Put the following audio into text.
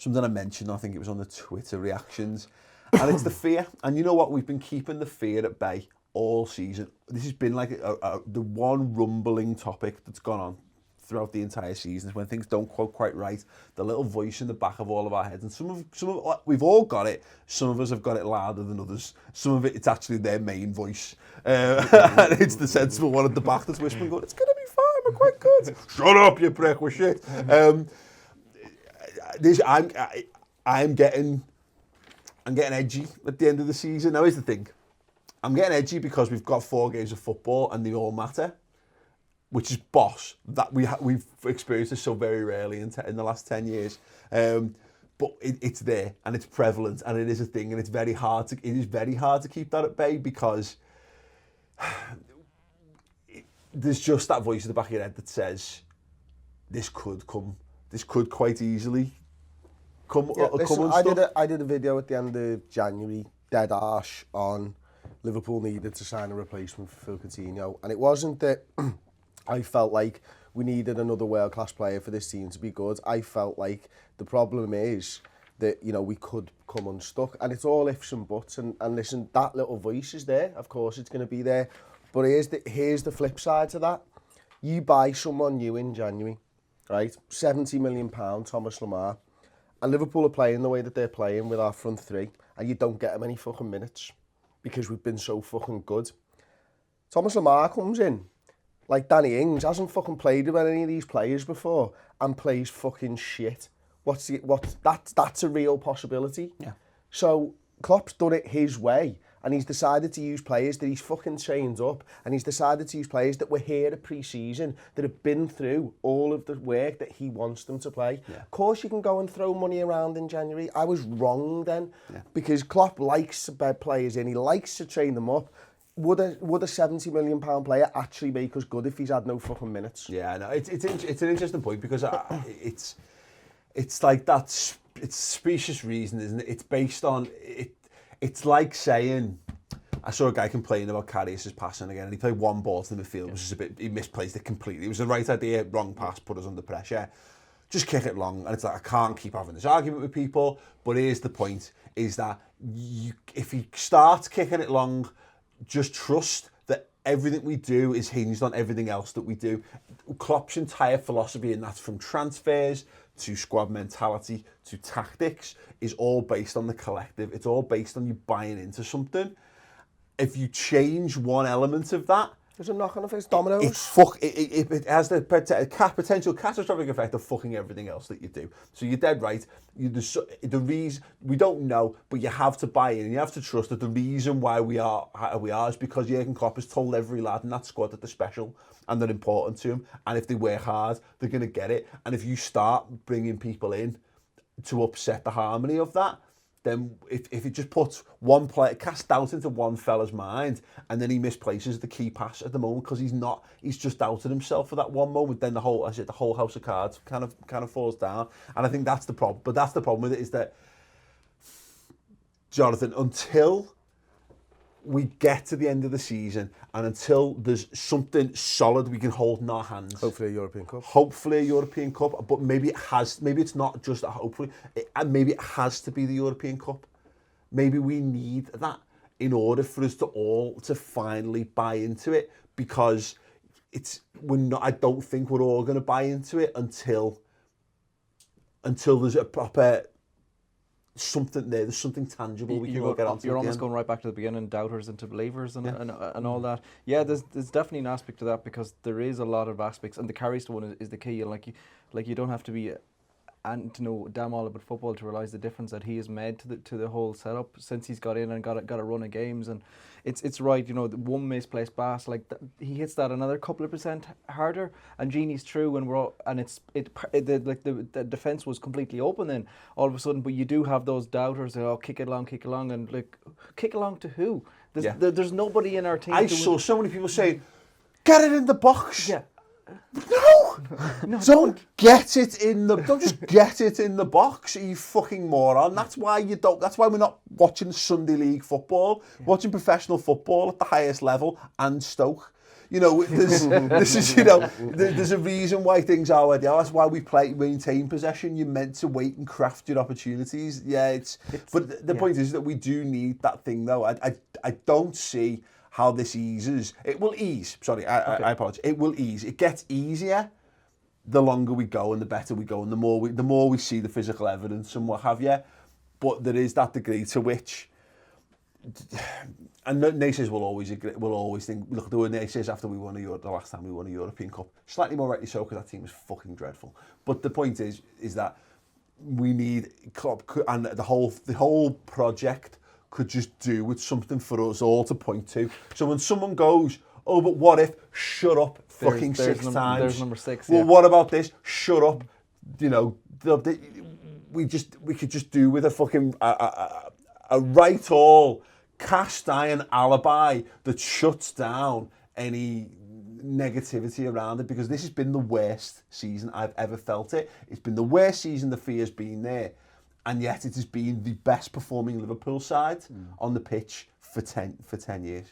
something I mentioned, I think it was on the Twitter reactions, and it's the fear. And you know what? We've been keeping the fear at bay all season. This has been like the one rumbling topic that's gone on throughout the entire season is when things don't quite right, the little voice in the back of all of our heads. And some of we've all got it. Some of us have got it louder than others. Some of it's actually their main voice. And it's the sensible one at the back that's whispering, going, it's going to be fine, we're quite good. Shut up, you prick, we're shit. I'm getting edgy at the end of the season. Now, here's the thing. I'm getting edgy because we've got 4 games of football and they all matter, which is boss. That we've experienced this so very rarely in the last 10 years. But it's there and it's prevalent and it is a thing, and it is very hard to keep that at bay because there's just that voice in the back of your head that says this could quite easily come unstuck. I did a video at the end of January, dead harsh, on Liverpool needed to sign a replacement for Phil Coutinho, and it wasn't that I felt like we needed another world-class player for this team to be good. I felt like the problem is that, you know, we could come unstuck, and it's all ifs and buts, and listen, that little voice is there, of course it's going to be there, but here's the flip side to that. You buy someone new in January, right, £70 million, Thomas Lemar, and Liverpool are playing the way that they're playing with our front three, and you don't get them any fucking minutes because we've been so fucking good. Thomas Lemar comes in, like Danny Ings, hasn't fucking played with any of these players before and plays fucking shit. That's a real possibility. Yeah. So Klopp's done it his way, and he's decided to use players that he's fucking trained up, and he's decided to use players that were here at pre-season, that have been through all of the work that he wants them to play. Yeah. Of course you can go and throw money around in January. I was wrong then, because Klopp likes to bed players in, he likes to train them up. Would a £70 million player actually make us good if he's had no fucking minutes? Yeah, no, it's an interesting point because it's like that. It's specious reason, isn't it? It's based on it. It's like saying, I saw a guy complaining about Karius's passing again, and he played one ball to the midfield, which is he misplaced it completely. It was the right idea, wrong pass, put us under pressure. Just kick it long, and it's like, I can't keep having this argument with people. But here's the point: is that if he starts kicking it long, just trust that everything we do is hinged on everything else that we do. Klopp's entire philosophy, and that's from transfers to squad mentality to tactics, is all based on the collective. It's all based on you buying into something. If you change one element of that, there's a knock on effect, dominoes. It has the potential catastrophic effect of fucking everything else that you do. So you're dead right. The reason we don't know, but you have to buy in. And you have to trust that the reason why we are how we are is because Jurgen Klopp has told every lad in that squad that they're special and they're important to him. And if they work hard, they're going to get it. And if you start bringing people in to upset the harmony of that, then if it just puts one player, casts doubt into one fella's mind, and then he misplaces the key pass at the moment because he's just doubted himself for that one moment, then the whole house of cards kind of falls down. And I think that's the problem. But that's the problem with it, is that, Jonathan, until we get to the end of the season and until there's something solid we can hold in our hands. Hopefully a European Cup. But maybe it's not just a hopefully. Maybe it has to be the European Cup. Maybe we need that in order for us to finally buy into it, because I don't think we're all going to buy into it until there's a proper something there. There's something tangible we can go get onto. You're almost going right back to the beginning, doubters into believers and all that. Yeah, there's definitely an aspect to that, because there is a lot of aspects, and the Karius one is the key. And you don't have to be and to know damn all about football to realise the difference that he has made to the whole setup since he's got in and got a run of games. And it's right, you know, the one misplaced pass, he hits that another couple of percent harder, and Genie's through, and the defence was completely open then all of a sudden. But you do have those doubters that kick it along, and kick along to who? There's nobody in our team. I saw so many people say, get it in the box. Yeah. No, don't get it in the. Don't just get it in the box, you fucking moron. That's why we're not watching Sunday League football, watching professional football at the highest level and Stoke. You know, this is, you know, there's a reason why things are where they are. That's why we maintain possession. You're meant to wait and craft your opportunities. Yeah, but the point is that we do need that thing, though. I don't see how this eases. It will ease. Sorry, I apologize. It will ease. It gets easier the longer we go and the better we go and the more we see the physical evidence and what have you. But there is that degree to which, and naysayers will always think, look, there were naysayers after we won the last time we won a European Cup. Slightly more rightly so, because that team was fucking dreadful. But the point is that we need Klopp, and the whole project could just do with something for us all to point to. So when someone goes, oh, but what if? Shut up, fucking six times. There's number 6. Well, what about this? Shut up. You know, we could just do with a fucking a right all cast iron alibi that shuts down any negativity around it, because this has been the worst season I've ever felt it. It's been the worst season the fear's been there, and yet it has been the best performing Liverpool side on the pitch for 10 years.